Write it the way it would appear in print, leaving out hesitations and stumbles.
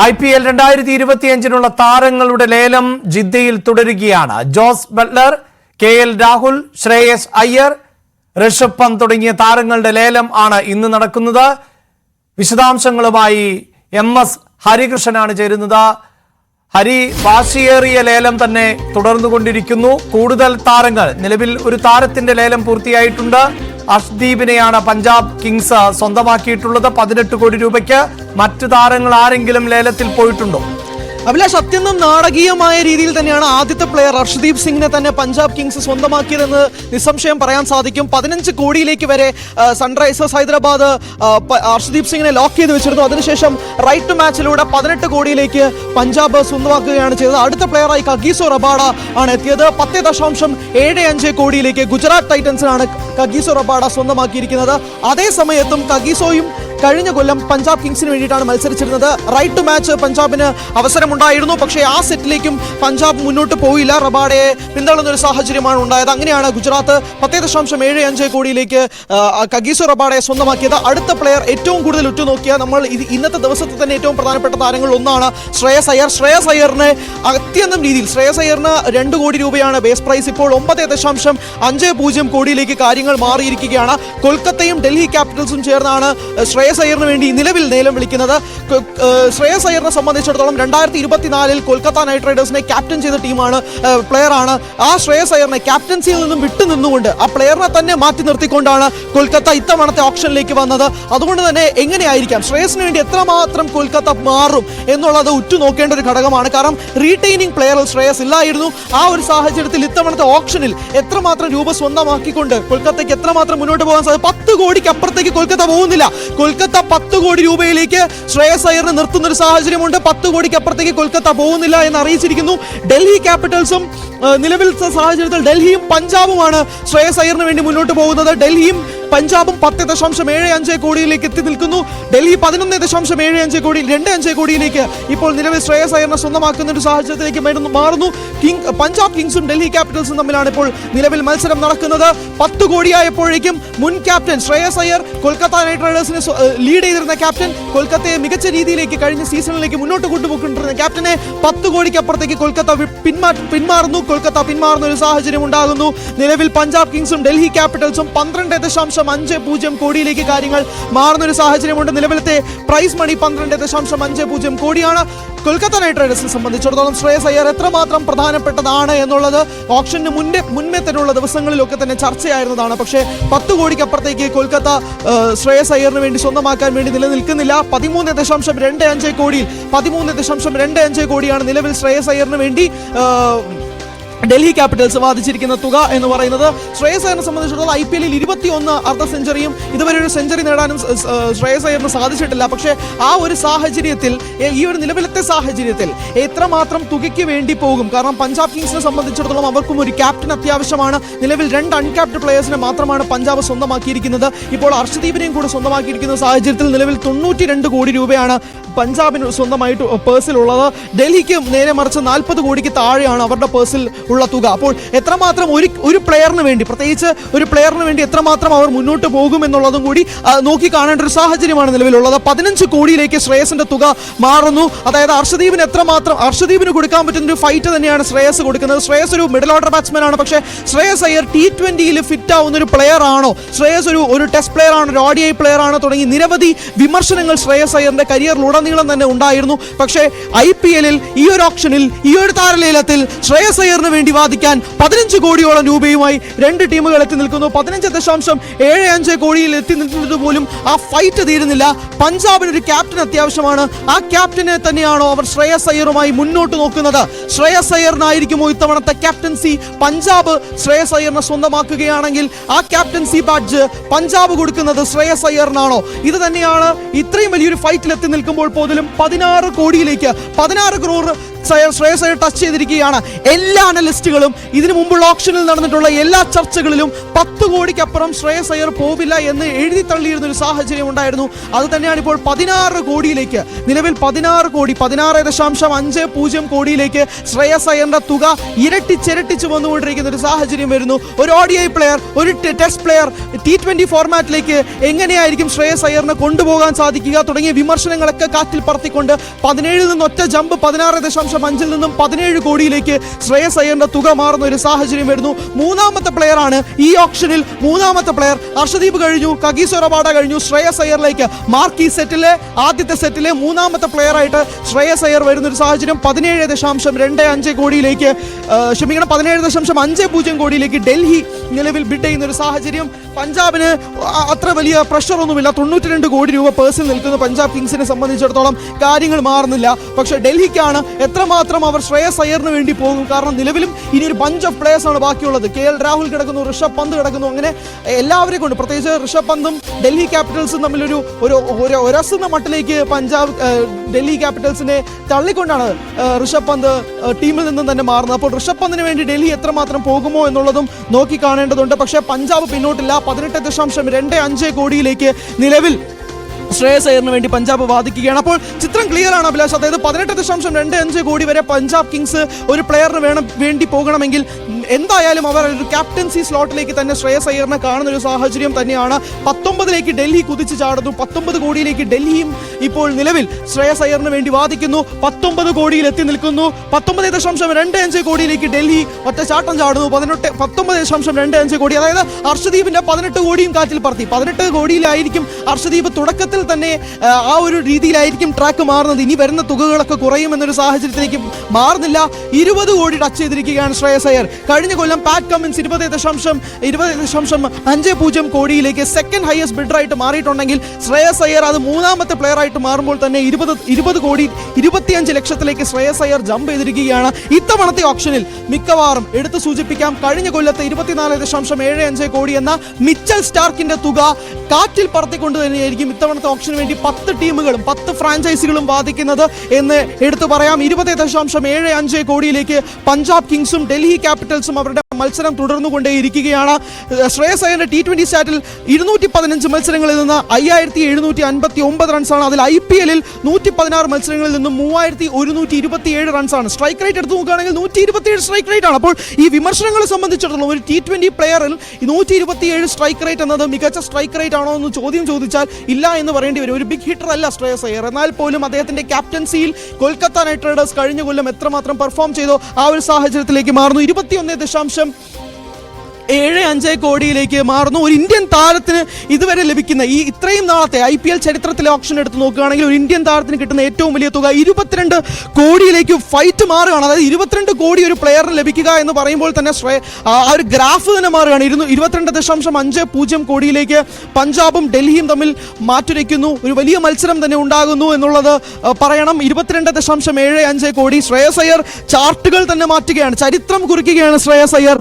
IPL 2025 താരങ്ങളുടെ ലേലം ജിദ്ദയിൽ തുടരുകയാണ്. Jos Buttler, KL Rahul, Shreyas Iyer, Rishabh Pant തുടങ്ങിയ താരങ്ങളുടെ ലേലം ആണ് ഇന്ന് നടക്കുന്നത്. വിശദാംശങ്ങളുമായി MS ഹരികൃഷ്ണനാണ് ചേരുന്നത്. ഹരി, വാശിയേറിയ ലേലം തന്നെ തുടർന്നുകൊണ്ടിരിക്കുന്നു. കൂടുതൽ താരങ്ങൾ, നിലവിൽ ഒരു താരത്തിന്റെ ലേലം പൂർത്തിയായിട്ടുണ്ട്. അർഷ്ദീപിനെയാണ് പഞ്ചാബ് കിങ്സ് സ്വന്തമാക്കിയിട്ടുള്ളത് 18 കോടി രൂപയ്ക്ക്. മറ്റു താരങ്ങൾ ആരെങ്കിലും ലേലത്തിൽ പോയിട്ടുണ്ടോ? അഭിലാഷ്, അത്യന്തം നാടകീയമായ രീതിയിൽ തന്നെയാണ് ആദ്യത്തെ പ്ലെയർ അർഷ്ദീപ് സിംഗിനെ തന്നെ പഞ്ചാബ് കിങ്സ് സ്വന്തമാക്കിയതെന്ന് നിസ്സംശയം പറയാൻ സാധിക്കും. 15 കോടിയിലേക്ക് വരെ സൺറൈസേഴ്സ് ഹൈദരാബാദ് അർഷ്ദീപ് സിംഗിനെ ലോക്ക് ചെയ്ത് വെച്ചിരുന്നു. അതിനുശേഷം റൈറ്റ് ടു മാച്ചിലൂടെ 18 കോടിയിലേക്ക് പഞ്ചാബ് സ്വന്തമാക്കുകയാണ് ചെയ്തത്. അടുത്ത പ്ലെയറായി കഗീസോ റബാഡ ആണ് എത്തിയത്. 10.75 കോടിയിലേക്ക് ഗുജറാത്ത് ടൈറ്റൻസിനാണ് കഗീസോ റബാഡ സ്വന്തമാക്കിയിരിക്കുന്നത്. അതേ സമയത്തും കഗീസോയും കഴിഞ്ഞ കൊല്ലം പഞ്ചാബ് കിങ്സിന് വേണ്ടിയിട്ടാണ് മത്സരിച്ചിരുന്നത്. റൈറ്റ് ടു മാച്ച് പഞ്ചാബിന് അവസരമുണ്ടായിരുന്നു, പക്ഷേ ആ സെറ്റിലേക്കും പഞ്ചാബ് മുന്നോട്ട് പോയില്ല. റബാഡയെ പിന്തള്ളുന്ന ഒരു സാഹചര്യമാണ് ഉണ്ടായത്. അങ്ങനെയാണ് ഗുജറാത്ത് 10.75 കോടിയിലേക്ക് കഗീസോ റബാഡയെ സ്വന്തമാക്കിയത്. അടുത്ത പ്ലെയർ ഏറ്റവും കൂടുതൽ ഉറ്റുനോക്കിയ നമ്മൾ ഇന്നത്തെ ദിവസത്തെ തന്നെ ഏറ്റവും പ്രധാനപ്പെട്ട താരങ്ങളിൽ ഒന്നാണ് ശ്രേയസ് അയ്യർ. ശ്രേയസ് അയ്യറിന് അത്യന്തം രീതിയിൽ ശ്രേയസ് അയ്യറിന് 2 കോടി രൂപയാണ് ബേസ് പ്രൈസ്. ഇപ്പോൾ 9.50 കോടിയിലേക്ക് കാര്യങ്ങൾ മാറിയിരിക്കുകയാണ്. കൊൽക്കത്തയും ഡൽഹി ക്യാപിറ്റൽസും ചേർന്നാണ് ശ്രേയസ് അയ്യറിന് വേണ്ടി നിലവിൽ ലേലം വിളിക്കുന്നത്. ശ്രേയസ് അയ്യറിനെ സംബന്ധിച്ചിടത്തോളം 2024 കൊൽക്കത്ത നൈറ്റ് റൈഡേഴ്സിനെ ക്യാപ്റ്റൻ ചെയ്ത ടീമാണ്, പ്ലെയറാണ്. ആ ശ്രേയസ് അയ്യറിനെ ക്യാപ്റ്റൻസിയിൽ നിന്നും വിട്ടുനിന്നുകൊണ്ട് ആ പ്ലെയറിനെ തന്നെ മാറ്റി നിർത്തിക്കൊണ്ടാണ് കൊൽക്കത്ത ഇത്തവണത്തെ ഓപ്ഷനിലേക്ക് വന്നത്. അതുകൊണ്ട് തന്നെ എങ്ങനെയായിരിക്കാം ശ്രേയസിന് വേണ്ടി എത്രമാത്രം കൊൽക്കത്ത മാറും എന്നുള്ളത് ഉറ്റുനോക്കേണ്ട ഒരു ഘടകമാണ്. കാരണം റീറ്റെയിനിങ് പ്ലെയറിൽ ശ്രേയസ് ഇല്ലായിരുന്നു. ആ ഒരു സാഹചര്യത്തിൽ ഇത്തവണത്തെ ഓപ്ഷനിൽ എത്രമാത്രം രൂപ സ്വന്തമാക്കിക്കൊണ്ട് കൊൽക്കത്തയ്ക്ക് എത്രമാത്രം മുന്നോട്ട് പോകാൻ സാധിക്കും? 10 കോടിക്ക് അപ്പുറത്തേക്ക് കൊൽക്കത്ത പോകുന്നില്ല. കൊൽക്കത്ത 10 കോടി രൂപയിലേക്ക് ശ്രേയസ് അയ്യറിനെ നിർത്തുന്ന ഒരു സാഹചര്യമുണ്ട്. 10 കോടിക്ക് അപ്പുറത്തേക്ക് കൊൽക്കത്ത പോകുന്നില്ല എന്ന് അറിയിച്ചിരിക്കുന്നു. ഡൽഹി ക്യാപിറ്റൽസും നിലവിലത്തെ സാഹചര്യത്തിൽ ഡൽഹിയും പഞ്ചാബുമാണ് ശ്രേയസ് അയ്യറിന് വേണ്ടി മുന്നോട്ട് പോകുന്നത്. ഡൽഹിയും പഞ്ചാബും 10.75 കോടിയിലേക്ക് എത്തി നിൽക്കുന്നു. ഡൽഹി 11.75 കോടി 2.5 കോടിയിലേക്ക് ഇപ്പോൾ നിലവിൽ ശ്രേയസ് അയ്യറിനെ സ്വന്തമാക്കുന്ന ഒരു സാഹചര്യത്തിലേക്ക് മാറുന്നു. പഞ്ചാബ് കിങ്സും ഡൽഹി ക്യാപിറ്റൽസും തമ്മിലാണ് ഇപ്പോൾ നിലവിൽ മത്സരം നടക്കുന്നത്. 10 കോടിയായപ്പോഴേക്കും മുൻ ക്യാപ്റ്റൻ ശ്രേയസ് അയ്യർ, കൊൽക്കത്ത നൈറ്റ് റൈഡേഴ്സിനെ ലീഡ് ചെയ്തിരുന്ന ക്യാപ്റ്റൻ, കൊൽക്കത്തയെ മികച്ച രീതിയിലേക്ക് കഴിഞ്ഞ സീസണിലേക്ക് മുന്നോട്ട് കൊണ്ടുപോയിക്കൊണ്ടിരുന്ന ക്യാപ്റ്റനെ 10 കോടിക്ക് അപ്പുറത്തേക്ക് കൊൽക്കത്ത പിന്മാറുന്നു. കൊൽക്കത്ത പിന്മാറുന്ന ഒരു സാഹചര്യം ഉണ്ടാകുന്നു. നിലവിൽ പഞ്ചാബ് കിങ്സും ഡൽഹി ക്യാപിറ്റൽസും 12.50 കോടിയിലേക്ക് കാര്യങ്ങൾ മാറുന്ന ഒരു സാഹചര്യമുണ്ട്. നിലവിലത്തെ പ്രൈസ് മണി 12.50 കോടിയാണ്. കൊൽക്കത്ത നൈറ്റ് റൈഡേഴ്സിനെ സംബന്ധിച്ചിടത്തോളം ശ്രേയസ് അയ്യർ എത്രമാത്രം പ്രധാനപ്പെട്ടതാണ് എന്നുള്ളത് ഓപ്ഷന് മുന്നേ തന്നെയുള്ള ദിവസങ്ങളിലൊക്കെ തന്നെ ചർച്ചയായിരുന്നതാണ്. പക്ഷേ 10 കോടിക്ക് അപ്പുറത്തേക്ക് കൊൽക്കത്ത ശ്രേയസ് അയ്യറിന് വേണ്ടി സ്വന്തമാക്കാൻ വേണ്ടി നിലനിൽക്കുന്നില്ല. 13.25 കോടിയിൽ 13.25 കോടിയാണ് നിലവിൽ ശ്രേയസ് അയ്യറിന് വേണ്ടി ഡൽഹി ക്യാപിറ്റൽസ് വാദിച്ചിരിക്കുന്ന തുക എന്ന് പറയുന്നത്. ശ്രേയസ് അയ്യറിനെ സംബന്ധിച്ചിടത്തോളം IPL 21 അർദ്ധ സെഞ്ചുറിയും ഇതുവരെ ഒരു സെഞ്ചുറി നേടാനും ശ്രേയസ് അയ്യറിന് സാധിച്ചിട്ടില്ല. പക്ഷേ ആ ഒരു സാഹചര്യത്തിൽ, ഈ ഒരു നിലവിലത്തെ സാഹചര്യത്തിൽ എത്രമാത്രം തുകയ്ക്ക് വേണ്ടി പോകും? കാരണം പഞ്ചാബ് കിങ്സിനെ സംബന്ധിച്ചിടത്തോളം അവർക്കും ഒരു ക്യാപ്റ്റൻ അത്യാവശ്യമാണ്. നിലവിൽ 2 അൺക്യാപ്റ്റഡ് പ്ലേയേഴ്സിനെ മാത്രമാണ് പഞ്ചാബ് സ്വന്തമാക്കിയിരിക്കുന്നത്. ഇപ്പോൾ അർഷ്ദീപിനെയും കൂടെ സ്വന്തമാക്കിയിരിക്കുന്ന സാഹചര്യത്തിൽ നിലവിൽ 92 കോടി രൂപയാണ് പഞ്ചാബിന് സ്വന്തമായിട്ട് പേഴ്സിലുള്ളത്. ഡൽഹിക്ക് നേരെ മറിച്ച് 40 കോടിക്ക് താഴെയാണ് അവരുടെ പേഴ്സിൽ ഉള്ള തുക. അപ്പോൾ എത്രമാത്രം ഒരു പ്ലെയറിന് വേണ്ടി, പ്രത്യേകിച്ച് ഒരു പ്ലെയറിന് വേണ്ടി എത്രമാത്രം അവർ മുന്നോട്ട് പോകും എന്നുള്ളതും കൂടി നോക്കി കാണേണ്ട ഒരു സാഹചര്യമാണ് നിലവിലുള്ളത്. 15 കോടിയിലേക്ക് ശ്രേയസിന്റെ തുക മാറുന്നു. അതായത് അർഷ്ദീപിന് കൊടുക്കാൻ പറ്റുന്ന ഒരു ഫൈറ്റ് തന്നെയാണ് ശ്രേയസ് കൊടുക്കുന്നത്. ശ്രേയസ് ഒരു മിഡിൽ ഓർഡർ ബാറ്റ്സ്മാൻ ആണ്. പക്ഷേ ശ്രേയസ് അയ്യർ T20 ഫിറ്റ് ആവുന്ന ഒരു പ്ലെയർ ആണോ? ശ്രേയസ് ഒരു ടെസ്റ്റ് പ്ലെയർ ആണ്, ഒരു ODI പ്ലെയർ ആണോ? തുടങ്ങി നിരവധി വിമർശനങ്ങൾ ശ്രേയസ് അയ്യറിന്റെ കരിയറിലുടനീളം തന്നെ ഉണ്ടായിരുന്നു. പക്ഷേ IPL ഈ ഒരു ഓപ്ഷനിൽ, ഈ ഒരു താരലേലത്തിൽ ശ്രേയസ് അയ്യറിന് വേണ്ടി വാദിക്കാൻ 15 കോടിയോളം രൂപയുമായി 2 ടീമുകൾ എത്തി നിൽക്കുന്നു. 15.75 കോടിയിൽ എത്തി നിൽക്കുന്നത് പോലും ആ ഫൈറ്റ് തീരുന്നില്ല. പഞ്ചാബിന് ഒരു ക്യാപ്റ്റൻ അത്യാവശ്യമാണ്. ആ ക്യാപ്റ്റനെ തന്നെയാണോ അവർ ശ്രേയസ് അയ്യറുമായി മുന്നോട്ട് നോക്കുന്നത്? ശ്രേയസ് അയ്യറിനായിരിക്കുമോ ഇത്തവണത്തെ ക്യാപ്റ്റൻസി? പഞ്ചാബ് ശ്രേയസ് അയ്യറിനെ സ്വന്തമാക്കുകയാണെങ്കിൽ ആ ക്യാപ്റ്റൻസി ബാഡ്ജ് പഞ്ചാബ് കൊടുക്കുന്നത് ശ്രേയസ് അയ്യറിനാണോ? ഇത് തന്നെയാണ് ഇത്രയും വലിയൊരു ഫൈറ്റിൽ എത്തി നിൽക്കുമ്പോൾ പോലും 16 കോടിയിലേക്ക് 16 crore ശ്രേയസ് അയ്യർ ടച്ച് ചെയ്തിരിക്കുകയാണ്. എല്ലാ അനലിസ്റ്റുകളും ഇതിനു മുമ്പുള്ള ഓപ്ഷനിൽ നടന്നിട്ടുള്ള എല്ലാ ചർച്ചകളിലും 10 കോടിക്കപ്പുറം ശ്രേയസ് അയ്യർ പോവില്ല എന്ന് എഴുതി തള്ളിയിരുന്ന ഒരു സാഹചര്യം ഉണ്ടായിരുന്നു. അത് തന്നെയാണ് ഇപ്പോൾ 16 കോടിയിലേക്ക്, നിലവിൽ 16 കോടി 16.50 കോടിയിലേക്ക് ശ്രേയസ് അയ്യറിന്റെ തുക ഇരട്ടിച്ചിരട്ടിച്ച് വന്നുകൊണ്ടിരിക്കുന്ന ഒരു സാഹചര്യം വരുന്നു. ഒരു ODI പ്ലെയർ, ഒരു ടെസ്റ്റ് പ്ലെയർ T20 ഫോർമാറ്റിലേക്ക് എങ്ങനെയായിരിക്കും ശ്രേയസ് അയ്യറിനെ കൊണ്ടുപോകാൻ സാധിക്കുക തുടങ്ങിയ വിമർശനങ്ങളൊക്കെ കാറ്റിൽ പറത്തിക്കൊണ്ട് 17 നിന്ന് ഒറ്റ ജമ്പ് 16.5 നിന്നും 17 കോടിയിലേക്ക് ശ്രേയസ് അയ്യറിന്റെ തുക മാറുന്ന ഒരു സാഹചര്യം വരുന്നു. മൂന്നാമത്തെ പ്ലെയർ ആണ് ഈ ഓപ്ഷനിൽ, മൂന്നാമത്തെ പ്ലെയർ. അർഷദീപ് കഴിഞ്ഞു, കഗീസോ റബാഡ കഴിഞ്ഞു, ശ്രേയസ് അയ്യറിലേക്ക് മാർക്കി സെറ്റിലെ ആദ്യത്തെ സെറ്റിലെ മൂന്നാമത്തെ പ്ലെയർ ആയിട്ട് ശ്രേയസ് അയ്യർ വരുന്ന ഒരു സാഹചര്യം. 17.25 കോടിയിലേക്ക്, ക്ഷമിക്കണം, 17.50 കോടിയിലേക്ക് ഡൽഹി നിലവിൽ ബിഡ് ചെയ്യുന്ന ഒരു സാഹചര്യം. പഞ്ചാബിന് അത്ര വലിയ പ്രഷർ ഒന്നുമില്ല. 92 കോടി രൂപ പേഴ്സിൽ നിൽക്കുന്ന പഞ്ചാബ് കിങ്സിനെ സംബന്ധിച്ചിടത്തോളം കാര്യങ്ങൾ മാറുന്നില്ല. പക്ഷേ ഡൽഹിക്കാണ് എത്രമാത്രം അവർ ശ്രേയസ് അയ്യറിന് വേണ്ടി പോകും. കാരണം നിലവിലും ഇനി ഒരു ബഞ്ച് ഓഫ് പ്ലേയേഴ്സ് ആണ് ബാക്കിയുള്ളത്. KL രാഹുൽ കിടക്കുന്നു, ഋഷഭ് പന്ത് കിടക്കുന്നു. അങ്ങനെ എല്ലാവരെയും കൊണ്ട്, പ്രത്യേകിച്ച് ഋഷഭ് പന്തും ഡൽഹി ക്യാപിറ്റൽസും തമ്മിലൊരു ഒരസുന്ന മട്ടിലേക്ക് ഡൽഹി ക്യാപിറ്റൽസിനെ തള്ളിക്കൊണ്ടാണ് ഋഷഭ് പന്ത് ടീമിൽ നിന്നും തന്നെ മാറുന്നത്. അപ്പോൾ ഋഷഭ് പന്തിന് വേണ്ടി ഡൽഹി എത്രമാത്രം പോകുമോ എന്നുള്ളതും നോക്കി കാണേണ്ടതുണ്ട്. പക്ഷേ പഞ്ചാബ് പിന്നോട്ടില്ല. 18.25 കോടിയിലേക്ക് നിലവിൽ ശ്രേയസ് അയ്യറിന് വേണ്ടി പഞ്ചാബ് വാദിക്കുകയാണ്. അപ്പോൾ ചിത്രം ക്ലിയർ ആണ് അഭിലാഷ്. അതായത് 18.25 കോടി വരെ പഞ്ചാബ് കിങ്സ് ഒരു പ്ലെയറിന് വേണ്ടി പോകണമെങ്കിൽ എന്തായാലും അവർ ഒരു ക്യാപ്റ്റൻസി സ്ലോട്ടിലേക്ക് തന്നെ ശ്രേയസ് അയ്യറിനെ കാണുന്ന ഒരു സാഹചര്യം തന്നെയാണ്. 19 ഡൽഹി കുതിച്ചു ചാടുന്നു. 19 കോടിയിലേക്ക് ഡൽഹിയും ഇപ്പോൾ നിലവിൽ ശ്രേയസ് അയ്യറിന് വേണ്ടി വാദിക്കുന്നു. 19 കോടിയിൽ എത്തി നിൽക്കുന്നു. 19.25 കോടിയിലേക്ക് ഡൽഹി ഒറ്റ ചാട്ടം ചാടുന്നു. 19.25 കോടി, അതായത് അർഷദീപിന്റെ 18 കോടിയും കാറ്റിൽ പറത്തി. 18 കോടിയിലായിരിക്കും അർഷദീപ് തുടക്കത്തിൽ തന്നെ ആ ഒരു രീതിയിലായിരിക്കും ട്രാക്ക് മാറുന്നത്. ഇനി വരുന്ന തുകകളൊക്കെ കുറയുമെന്നൊരു സാഹചര്യത്തിലേക്ക് മാറുന്നില്ല. 20 കോടി ടച്ച് ചെയ്തിരിക്കുകയാണ് ശ്രേയസ് അയ്യർ. കഴിഞ്ഞ കൊല്ലം പാറ്റ് കമ്മിൻസ് 20.50 കോടിയിലേക്ക് സെക്കൻഡ് ഹയസ്റ്റ് ബിഡറായിട്ട് മാറിയിട്ടുണ്ടെങ്കിൽ ശ്രേയസ് അയ്യർ അത് മൂന്നാമത്തെ പ്ലെയർ ആയിട്ട് മാറുമ്പോൾ തന്നെ 20 കോടി 25 ലക്ഷത്തിലേക്ക് ശ്രേയസ് അയ്യർ ജമ്പ് ചെയ്തിരിക്കുകയാണ്. ഇത്തവണത്തെ ഓപ്ഷനിൽ മിക്കവാറും എടുത്തു സൂചിപ്പിക്കാം, കഴിഞ്ഞ കൊല്ലത്തെ 24.75 കോടി എന്ന മിച്ചൽ സ്റ്റാർക്കിന്റെ തുക കാറ്റിൽ പറത്തിക്കൊണ്ട് തന്നെയായിരിക്കും ഇത്തവണത്തെ ഓപ്ഷന് വേണ്ടി 10 ടീമുകളും 10 ഫ്രാഞ്ചൈസികളും വാദിക്കുന്നത് എന്ന് എടുത്തു പറയാം. 20.75 കോടിയിലേക്ക് പഞ്ചാബ് കിങ്സും ഡൽഹി ക്യാപിറ്റൽസും അവരുടെ മത്സരം തുടർന്നുകൊണ്ടേയിരിക്കുകയാണ്. ശ്രേയസ് അയ്യറിന്റെ T20 സ്റ്റാറ്റിൽ 215 മത്സരങ്ങളിൽ നിന്ന് 5759 റൺസാണ്. അതിൽ IPL 116 മത്സരങ്ങളിൽ നിന്നും 3127 റൺസാണ്. സ്ട്രൈക്ക് റേറ്റ് എടുത്ത് നോക്കുകയാണെങ്കിൽ 127 സ്ട്രൈക്ക് റേറ്റ് ആണ്. അപ്പോൾ ഈ വിമർശനങ്ങളെ സംബന്ധിച്ചിടത്തോളം ഒരു T20 പ്ലെയറിൽ 127 സ്ട്രൈക്ക് റേറ്റ് എന്നത് മികച്ച സ്ട്രൈക്ക് റേറ്റ് ആണോ എന്ന് ചോദ്യം ചോദിച്ചാൽ ഇല്ല എന്ന് പറയേണ്ടി വരും. ഒരു ബിഗ് ഹിറ്റർ അല്ല ശ്രേയസ് അയ്യർ. എന്നാൽ പോലും അദ്ദേഹത്തിന്റെ ക്യാപ്റ്റൻസിയിൽ കൊൽക്കത്ത നൈറ്റ് റൈഡേഴ്സ് കഴിഞ്ഞ കൊല്ലം എത്രമാത്രം പെർഫോം ചെയ്തോ ആ ഒരു സാഹചര്യത്തിലേക്ക് മാറുന്നു. 21.75 കോടിയിലേക്ക് മാറുന്നു. ഒരു ഇന്ത്യൻ താരത്തിന് ഇതുവരെ ലഭിക്കുന്ന ഈ ഇത്രയും നാളത്തെ IPL ചരിത്രത്തിലെ ഓപ്ഷൻ എടുത്ത് നോക്കുകയാണെങ്കിൽ ഒരു ഇന്ത്യൻ താരത്തിന് കിട്ടുന്ന ഏറ്റവും വലിയ തുക 22 കോടിയിലേക്ക് ഫൈറ്റ് മാറുകയാണ്. അതായത് 22 കോടി ഒരു പ്ലെയറിന് ലഭിക്കുക എന്ന് പറയുമ്പോൾ തന്നെ ആ ഒരു ഗ്രാഫ് തന്നെ മാറുകയാണ്. 22.50 കോടിയിലേക്ക് പഞ്ചാബും ഡൽഹിയും തമ്മിൽ മാറ്റുരയ്ക്കുന്നു. ഒരു വലിയ മത്സരം തന്നെ ഉണ്ടാകുന്നു എന്നുള്ളത് പറയണം. 22.75 കോടി. ശ്രേയസ് അയ്യർ ചാർട്ടുകൾ തന്നെ മാറ്റുകയാണ്, ചരിത്രം കുറിക്കുകയാണ് ശ്രേയസ് അയ്യർ.